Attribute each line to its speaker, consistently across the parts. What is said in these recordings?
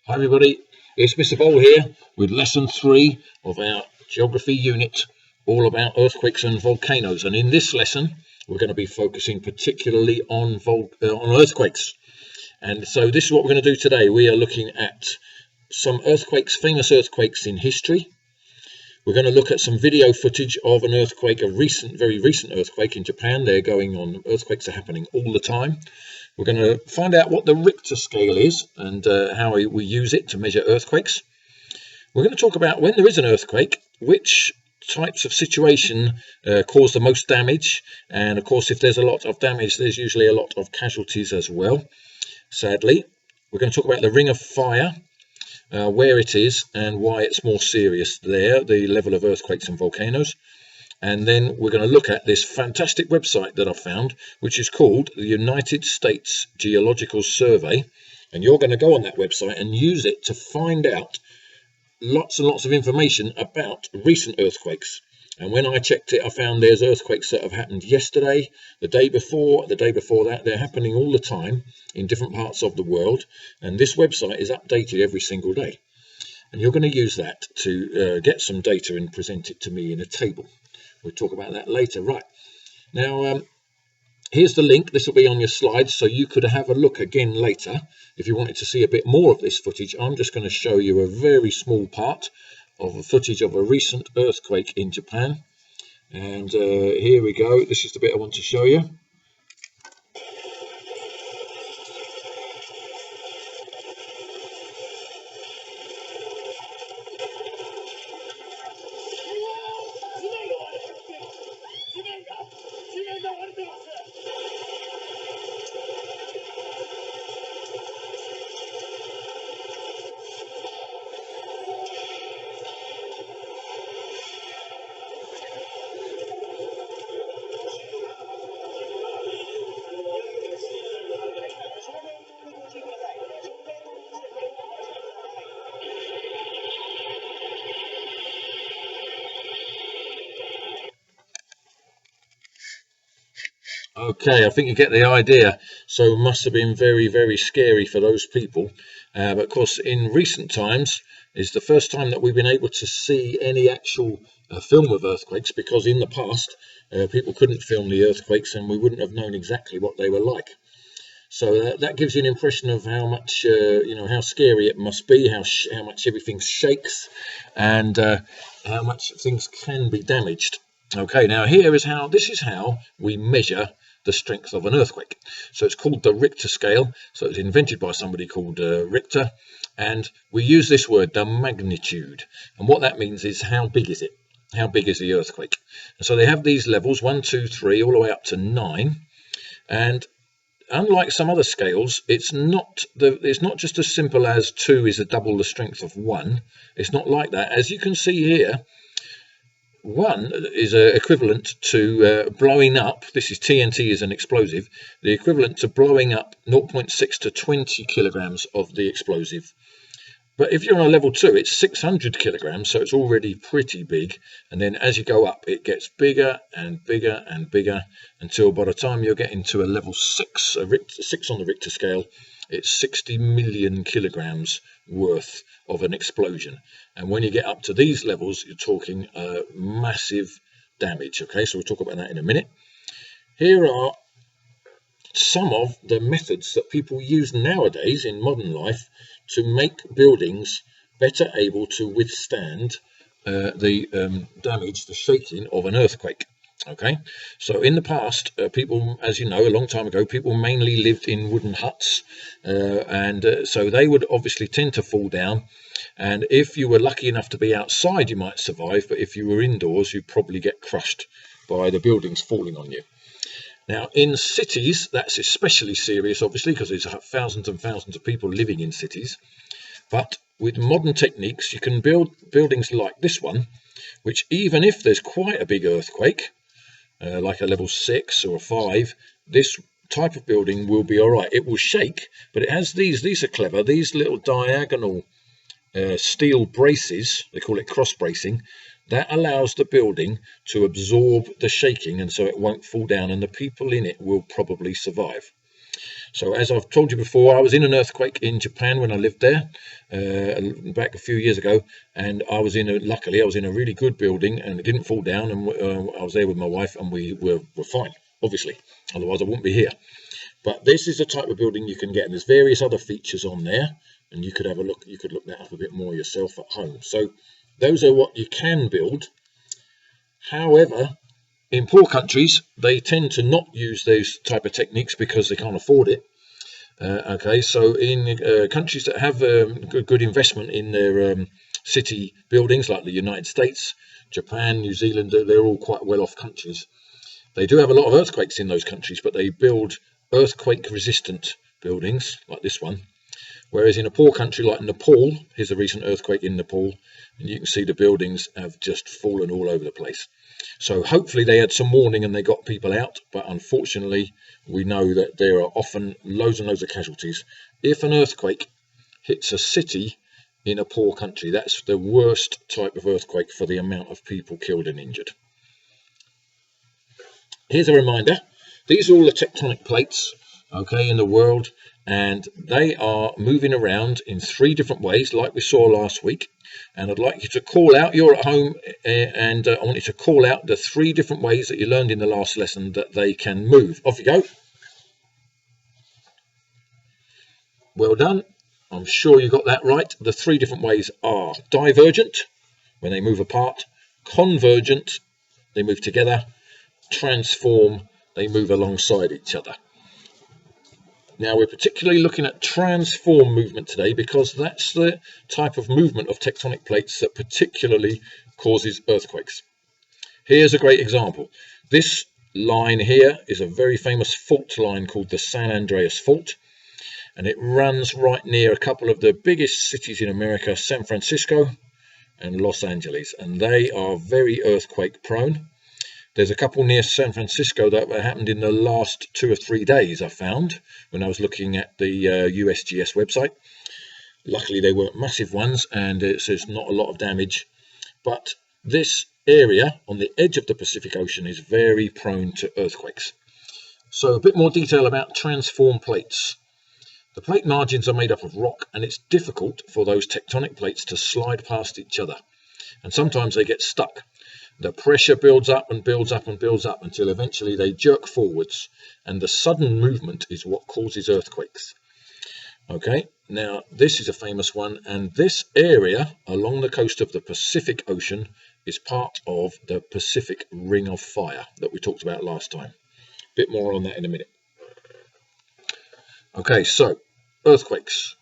Speaker 1: Hi everybody, it's Mr. Boll here with lesson 3 of our geography unit, all about earthquakes and volcanoes. And in this lesson we're going to be focusing particularly on earthquakes. And so this is what we're going to do today. We are looking at some earthquakes, famous earthquakes in history. We're going to look at some video footage of an earthquake, very recent earthquake in Japan. They're going on, earthquakes are happening all the time. We're going to find out what the Richter scale is and how we use it to measure earthquakes. We're going to talk about when there is an earthquake, which types of situation cause the most damage. And of course, if there's a lot of damage, there's usually a lot of casualties as well, sadly. We're going to talk about the Ring of Fire, where it is and why it's more serious there, the level of earthquakes and volcanoes. And then we're going to look at this fantastic website that I found, which is called the United States Geological Survey. And you're going to go on that website and use it to find out lots and lots of information about recent earthquakes. And when I checked it, I found there's earthquakes that have happened yesterday, the day before that. They're happening all the time in different parts of the world. And this website is updated every single day. And you're going to use that to get some data and present it to me in a table. We'll talk about that later. Right, now here's the link. This will be on your slides, so you could have a look again later if you wanted to see a bit more of this footage. I'm just going to show you a very small part of a footage of a recent earthquake in Japan. And here we go. This is the bit I want to show you. Okay, I think you get the idea. So it must have been very, very scary for those people. But of course, in recent times is the first time that we've been able to see any actual film of earthquakes, because in the past people couldn't film the earthquakes and we wouldn't have known exactly what they were like. So that gives you an impression of how much, how scary it must be, how much everything shakes, and how much things can be damaged. Okay, now this is how we measure the strength of an earthquake. So it's called the Richter scale. So it's invented by somebody called Richter, and we use this word, the magnitude. And what that means is, how big is it? How big is the earthquake? And so they have these levels, 1, 2, 3, all the way up to 9. And unlike some other scales, it's not just as simple as 2 is double the strength of 1. It's not like that. As you can see here, 1 is equivalent to blowing up. This is TNT, is an explosive. The equivalent to blowing up 0.6 to 20 kilograms of the explosive. But if you're on a level 2, it's 600 kilograms, so it's already pretty big. And then as you go up, it gets bigger and bigger and bigger, until by the time you're getting to a level 6, 6 on the Richter scale, it's 60 million kilograms worth of an explosion. And when you get up to these levels, you're talking massive damage. Okay, so we'll talk about that in a minute. Here are some of the methods that people use nowadays in modern life to make buildings better able to withstand the damage, the shaking of an earthquake. Okay, so in the past, people, as you know, a long time ago, people mainly lived in wooden huts, so they would obviously tend to fall down. And if you were lucky enough to be outside, you might survive, but if you were indoors, you'd probably get crushed by the buildings falling on you. Now, in cities, that's especially serious, obviously, because there's thousands and thousands of people living in cities. But with modern techniques, you can build buildings like this one, which, even if there's quite a big earthquake, like a level 6 or a 5, this type of building will be all right. It will shake, but it has these are clever, these little diagonal steel braces, they call it cross bracing, that allows the building to absorb the shaking, and so it won't fall down, and the people in it will probably survive. So as I've told you before, I was in an earthquake in Japan when I lived there back a few years ago, and luckily I was in a really good building and it didn't fall down, and I was there with my wife and we were fine, obviously, otherwise I wouldn't be here. But this is the type of building you can get, and there's various other features on there, and you could have a look. You could look that up a bit more yourself at home. So those are what you can build. However, in poor countries, they tend to not use those type of techniques because they can't afford it. Okay, so in countries that have good investment in their city buildings, like the United States, Japan, New Zealand, they're all quite well-off countries. They do have a lot of earthquakes in those countries, but they build earthquake-resistant buildings like this one. Whereas in a poor country like Nepal, here's a recent earthquake in Nepal, and you can see the buildings have just fallen all over the place. So hopefully they had some warning and they got people out, but unfortunately we know that there are often loads and loads of casualties. If an earthquake hits a city in a poor country, that's the worst type of earthquake for the amount of people killed and injured. Here's a reminder. These are all the tectonic plates, okay, in the world, and they are moving around in 3 different ways, like we saw last week. And I'd like you to call out, you're at home, and I want you to call out the 3 different ways that you learned in the last lesson that they can move. Off you go. Well done. I'm sure you got that right. The 3 different ways are divergent, when they move apart; convergent, they move together; transform, they move alongside each other. Now we're particularly looking at transform movement today because that's the type of movement of tectonic plates that particularly causes earthquakes. Here's a great example. This line here is a very famous fault line called the San Andreas Fault, and it runs right near a couple of the biggest cities in America, San Francisco and Los Angeles, and they are very earthquake prone. There's a couple near San Francisco that happened in the last 2 or 3 days, I found, when I was looking at the USGS website. Luckily, they weren't massive ones, and there's not a lot of damage. But this area on the edge of the Pacific Ocean is very prone to earthquakes. So a bit more detail about transform plates. The plate margins are made up of rock, and it's difficult for those tectonic plates to slide past each other. And sometimes they get stuck. The pressure builds up and builds up and builds up until eventually they jerk forwards, and the sudden movement is what causes earthquakes. Okay, now this is a famous one, and this area along the coast of the Pacific Ocean is part of the Pacific Ring of Fire that we talked about last time. Bit more on that in a minute. Okay, so earthquakes.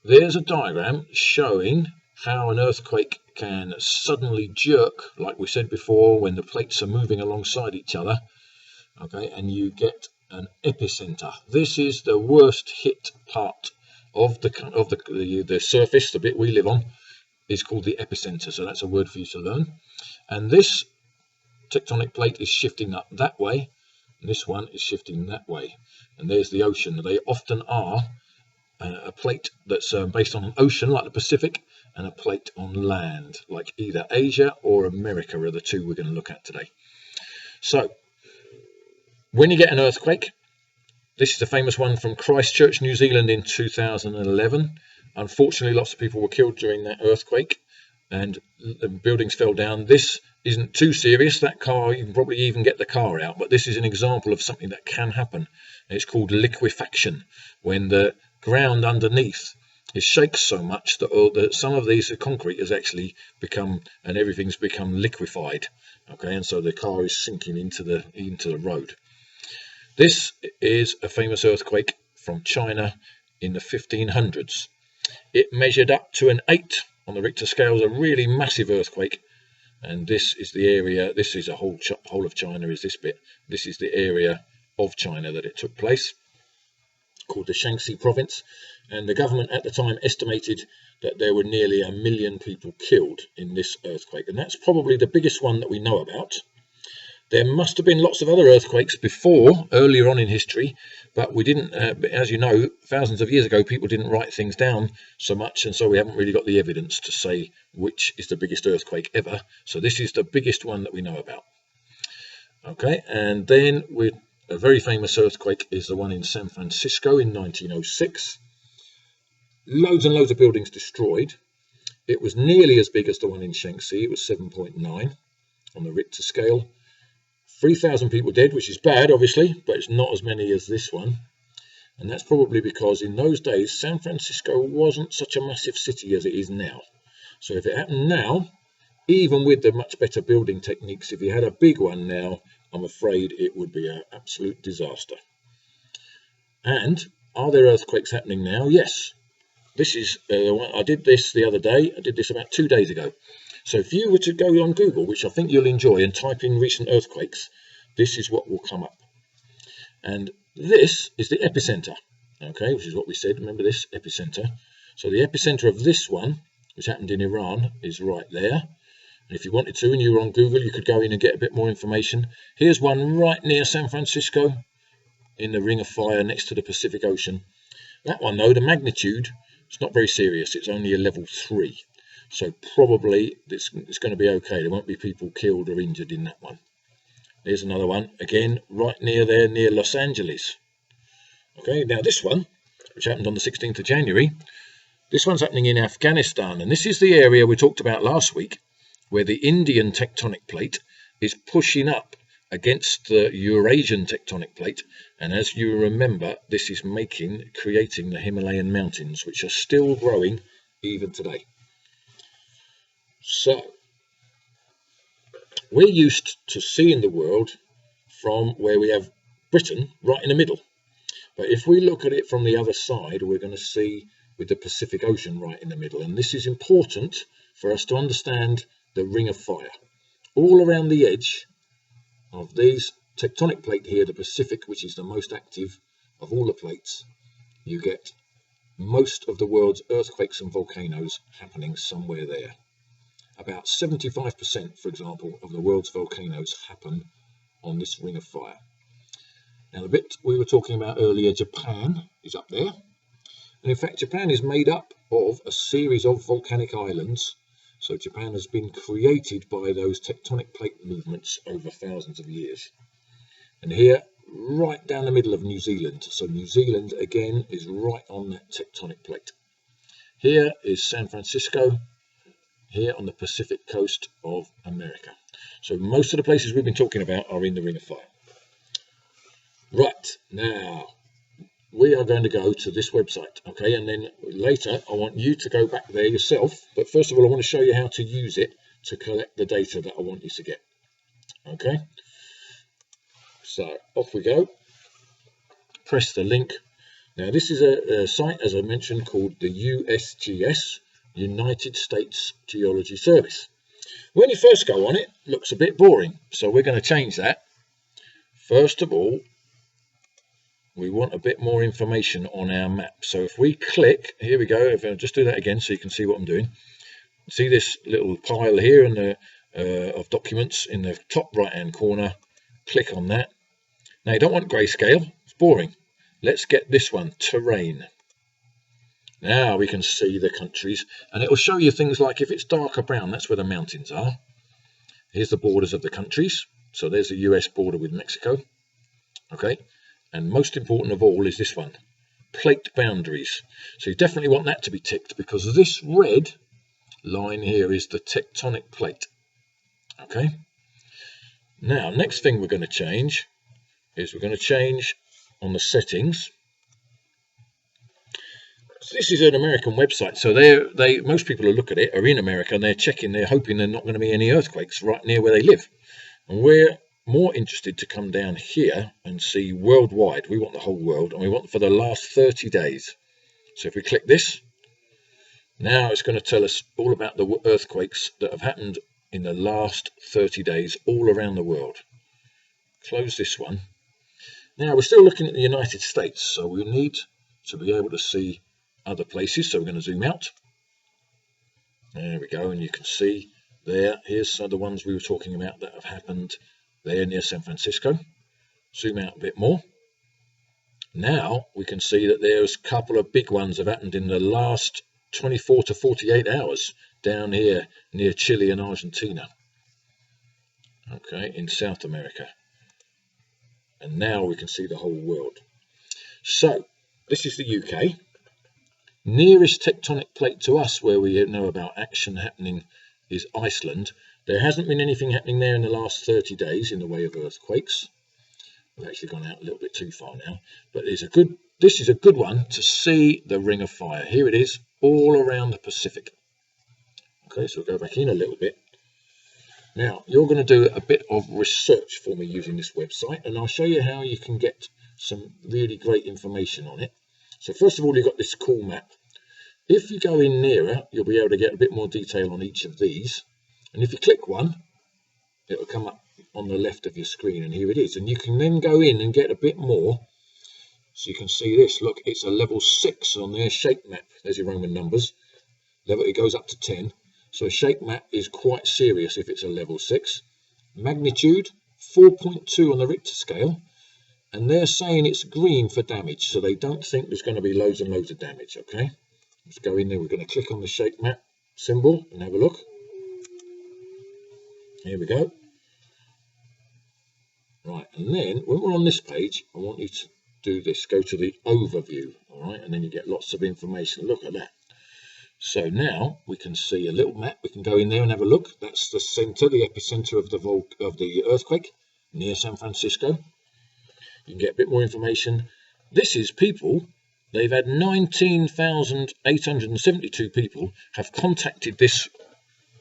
Speaker 1: There's a diagram showing how an earthquake can suddenly jerk, like we said before, when the plates are moving alongside each other. Okay, and you get an epicenter. This is the worst hit part of the surface. The bit we live on is called the epicenter, so that's a word for you to learn. And this tectonic plate is shifting up that way, and this one is shifting that way. And there's the ocean. They often are a plate that's based on an ocean, like the Pacific, and a plate on land, like either Asia or America are the 2 we're going to look at today. So, when you get an earthquake, this is a famous one from Christchurch, New Zealand in 2011. Unfortunately, lots of people were killed during that earthquake, and buildings fell down. This isn't too serious. That car, you can probably even get the car out, but this is an example of something that can happen. It's called liquefaction, when the ground underneath it shakes so much that some of these concrete has actually become, and everything's become liquefied. Okay, and so the car is sinking into the road. This is a famous earthquake from China in the 1500s. It measured up to an 8 on the Richter scale, a really massive earthquake. And this is the area. This is a whole of China. Is this bit? This is the area of China that it took place, called the Shaanxi province. And the government at the time estimated that there were nearly 1 million people killed in this earthquake, and that's probably the biggest one that we know about. There must have been lots of other earthquakes earlier on in history, but we didn't, as you know, thousands of years ago, people didn't write things down so much, and so we haven't really got the evidence to say which is the biggest earthquake ever. So this is the biggest one that we know about. Okay, and then we're a very famous earthquake is the one in San Francisco in 1906. Loads and loads of buildings destroyed. It was nearly as big as the one in Shaanxi. It was 7.9 on the Richter scale. 3,000 people dead, which is bad, obviously, but it's not as many as this one. And that's probably because in those days, San Francisco wasn't such a massive city as it is now. So if it happened now, even with the much better building techniques, if you had a big one now, I'm afraid it would be an absolute disaster. And are there earthquakes happening now? Yes. This is I did this the other day. I did this about 2 days ago. So if you were to go on Google, which I think you'll enjoy, and type in recent earthquakes, this is what will come up. And this is the epicenter, okay, which is what we said. Remember this, epicenter. So the epicenter of this one, which happened in Iran, is right there. And if you wanted to, and you were on Google, you could go in and get a bit more information. Here's one right near San Francisco in the Ring of Fire next to the Pacific Ocean. That one, though, the magnitude, it's not very serious. It's only a level 3. So probably it's going to be okay. There won't be people killed or injured in that one. There's another one, again, right near there, near Los Angeles. Okay, now this one, which happened on the 16th of January, this one's happening in Afghanistan. And this is the area we talked about last week, where the Indian tectonic plate is pushing up against the Eurasian tectonic plate. And as you remember, this is creating the Himalayan mountains, which are still growing even today. So we're used to seeing the world from where we have Britain right in the middle. But if we look at it from the other side, we're going to see with the Pacific Ocean right in the middle. And this is important for us to understand the Ring of Fire. All around the edge of these tectonic plate here, the Pacific, which is the most active of all the plates, you get most of the world's earthquakes and volcanoes happening somewhere there. About 75%, for example, of the world's volcanoes happen on this Ring of Fire. Now, the bit we were talking about earlier, Japan, is up there. And in fact, Japan is made up of a series of volcanic islands. So Japan has been created by those tectonic plate movements over thousands of years. And here, right down the middle of New Zealand. So New Zealand, again, is right on that tectonic plate. Here is San Francisco, here on the Pacific coast of America. So most of the places we've been talking about are in the Ring of Fire. Right, now we are going to go to this website, okay, and then later I want you to go back there yourself, but first of all I want to show you how to use it to collect the data that I want you to get. Okay, so off we go. Press the link. Now this is a site, as I mentioned, called the USGS, United States Geological Service. When you first go on it, it looks a bit boring, so we're going to change that. First of all, we want a bit more information on our map. So if we click, here we go, if I just do that again so you can see what I'm doing. See this little pile here in the, of documents in the top right hand corner. Click on that. Now you don't want grayscale, it's boring. Let's get this one, terrain. Now we can see the countries, and it will show you things like if it's darker brown, that's where the mountains are. Here's the borders of the countries. So there's the US border with Mexico. Okay. And most important of all is this one, plate boundaries. So you definitely want that to be ticked because this red line here is the tectonic plate. Okay. Now, next thing we're going to change is we're going to change on the settings. So this is an American website. So most people who look at it are in America and they're checking, they're hoping there's not going to be any earthquakes right near where they live. And we're more interested to come down here and see worldwide. We want the whole world, and we want for the last 30 days. So if we click this, now it's going to tell us all about the earthquakes that have happened in the last 30 days all around the world. Close this one. Now we're still looking at the United States, so we need to be able to see other places. So we're going to zoom out. There we go, and you can see there, here's some of the ones we were talking about that have happened there near San Francisco. Zoom out a bit more. Now we can see that there's a couple of big ones have happened in the last 24 to 48 hours down here near Chile and Argentina. Okay, in South America. and now we can see the whole world. So this is the UK. Nearest tectonic plate to us where we know about action happening is Iceland. There hasn't been anything happening there in the last 30 days in the way of earthquakes. We've actually gone out a little bit too far now, but this is a good one to see the ring of fire. Here it is, all around the Pacific. Okay, so we'll go back in a little bit. Now, you're going to do a bit of research for me using this website, and I'll show you how you can get some really great information on it. So first of all, you've got this cool map. If you go in nearer, you'll be able to get a bit more detail on each of these. And if you click one, it will come up on the left of your screen, and here it is. And you can then go in and get a bit more. So you can see this. Look, it's a level 6 on their shape map. There's your Roman numbers. It goes up to 10. So a shape map is quite serious if it's a level 6. Magnitude 4.2 on the Richter scale. And they're saying it's green for damage, so they don't think there's going to be loads and loads of damage. Okay, let's go in there. We're going to click on the shape map symbol and have a look. Here we go. Right, and then when we're on this page, I want you to do this. Go to the overview, all right, and then you get lots of information. Look at that. So now we can see a little map. We can go in there and have a look. That's the center, the epicenter of the earthquake near San Francisco. You can get a bit more information. This is people. They've had 19,872 people have contacted this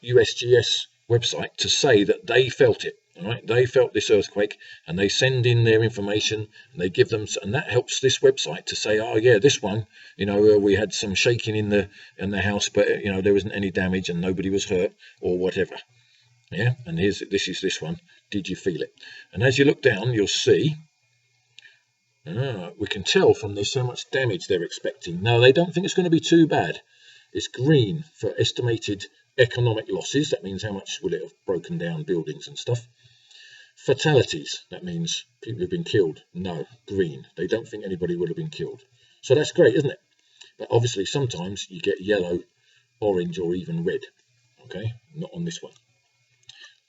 Speaker 1: USGS website to say that they felt it. All right, they felt this earthquake, and they send in their information, and they give them, and that helps this website to say, oh yeah, this one, we had some shaking in the house, but there wasn't any damage and nobody was hurt or whatever. Yeah, and this is this one. Did you feel it? And as you look down, you'll see. We can tell from this how much damage they're expecting. No, they don't think it's going to be too bad. It's green for estimated economic losses. That means how much will it have broken down buildings and stuff. Fatalities, that means people have been killed. No, green. They don't think anybody would have been killed. So that's great, isn't it? But obviously sometimes you get yellow, orange, or even red. Okay, not on this one.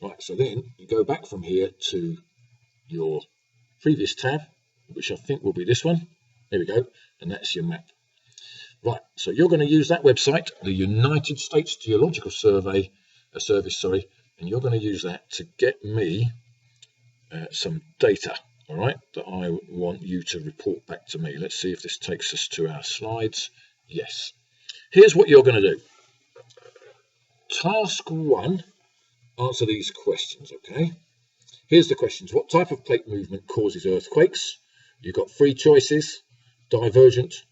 Speaker 1: Right, so then you go back from here to your previous tab, which I think will be this one. There we go, and that's your map. Right, so you're going to use that website, the United States Geological Service, and you're going to use that to get me some data, all right, that I want you to report back to me. Let's see if this takes us to our slides. Yes. Here's what you're going to do. Task 1, answer these questions, okay? Here's the questions. What type of plate movement causes earthquakes? You've got 3 choices: divergent,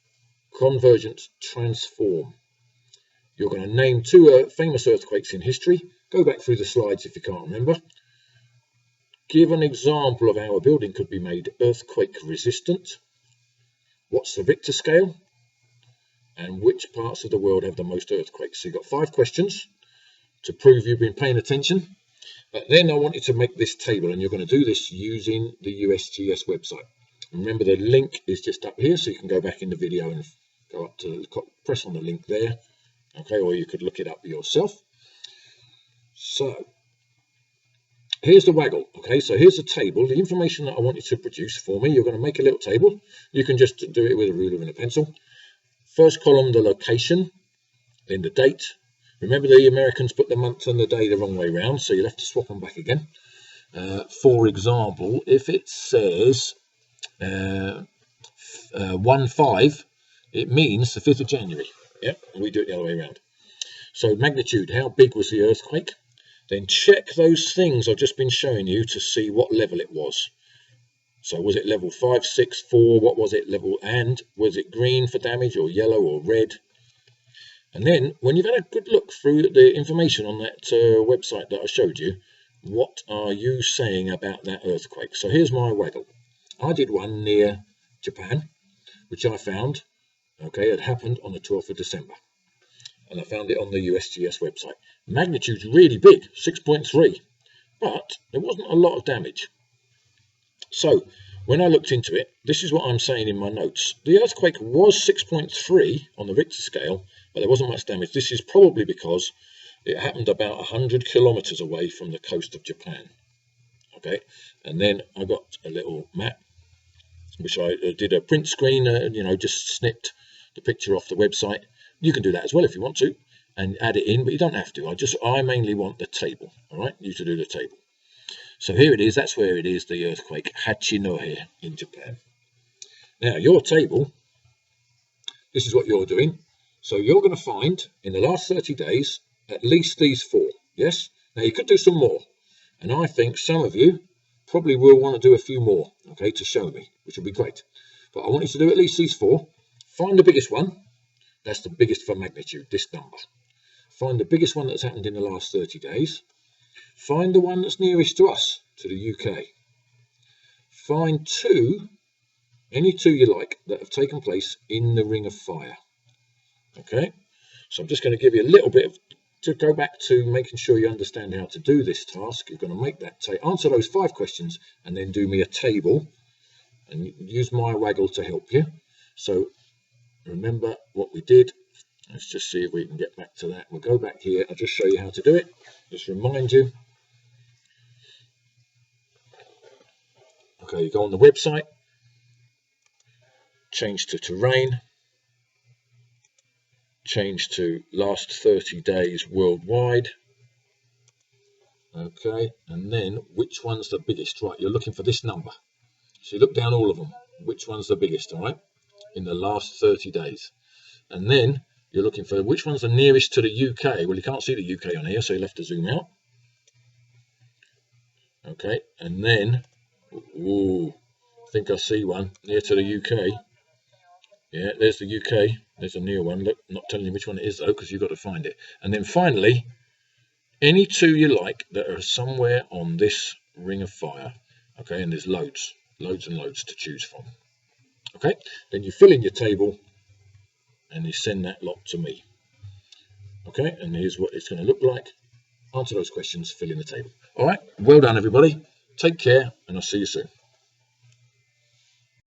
Speaker 1: convergent, transform. You're going to name 2 famous earthquakes in history. Go back through the slides if you can't remember. Give an example of how a building could be made earthquake resistant. What's the Richter scale? And which parts of the world have the most earthquakes? So you've got 5 questions to prove you've been paying attention. But then I want you to make this table, and you're going to do this using the USGS website. Remember, the link is just up here, so you can go back in the video and go up to press on the link there. Okay, or you could look it up yourself. So here's the Waggle. Okay, so here's the table, the information that I want you to produce for me. You're going to make a little table. You can just do it with a ruler and a pencil. First column, the location, then the date. Remember, the Americans put the month and the day the wrong way round, so you'll have to swap them back again. For example, if it says 1/5, it means the 5th of January. Yeah, and we do it the other way around. So magnitude, how big was the earthquake? Then check those things I've just been showing you to see what level it was. So was it level 5, 6, 4? What was it level? And was it green for damage, or yellow, or red? And then when you've had a good look through the information on that website that I showed you, what are you saying about that earthquake? So here's my Waggle. I did one near Japan, which I found, okay, had happened on the 12th of December. And I found it on the USGS website. Magnitude's really big, 6.3, but there wasn't a lot of damage. So when I looked into it, this is what I'm saying in my notes. The earthquake was 6.3 on the Richter scale, but there wasn't much damage. This is probably because it happened about 100 kilometers away from the coast of Japan. Okay, and then I got a little map which I did a print screen, you know, just snipped the picture off the website. You can do that as well if you want to, and add it in, but you don't have to. I mainly want the table. All right, you to do the table. So here it is. That's where it is. The earthquake Hachinohe in Japan. Now your table. This is what you're doing. So you're going to find in the last 30 days at least these 4. Yes. Now you could do some more, and I think some of you probably will want to do a few more. Okay, to show me, which will be great. But I want you to do at least these 4. Find the biggest one. That's the biggest for magnitude, this number. Find the biggest one that's happened in the last 30 days. Find the one that's nearest to us, to the UK. Find 2, any 2 you like, that have taken place in the Ring of Fire. Okay, so I'm just going to give you a little bit to go back to making sure you understand how to do this task. You're going to make that answer those 5 questions and then do me a table and use my Waggle to help you. So remember what we did. Let's just see if we can get back to that. We'll go back here. I'll just show you how to do it. Just remind you. Okay, you go on the website, change to terrain, change to last 30 days worldwide. Okay, and then which one's the biggest? Right, you're looking for this number. So you look down all of them. Which one's the biggest, all right, in the last 30 days? And then you're looking for which one's the nearest to the UK. Well, you can't see the UK on here, so you'll have to zoom out. Okay, and then, ooh, I think I see one near to the UK. Yeah, there's the UK. There's a near one. Look, not telling you which one it is though, because you've got to find it. And then finally, any 2 you like that are somewhere on this Ring of Fire. Okay, and there's loads and loads to choose from. Okay, then you fill in your table and you send that lot to me. Okay, and here's what it's going to look like. Answer those questions, fill in the table. All right, well done everybody. Take care, and I'll see you soon.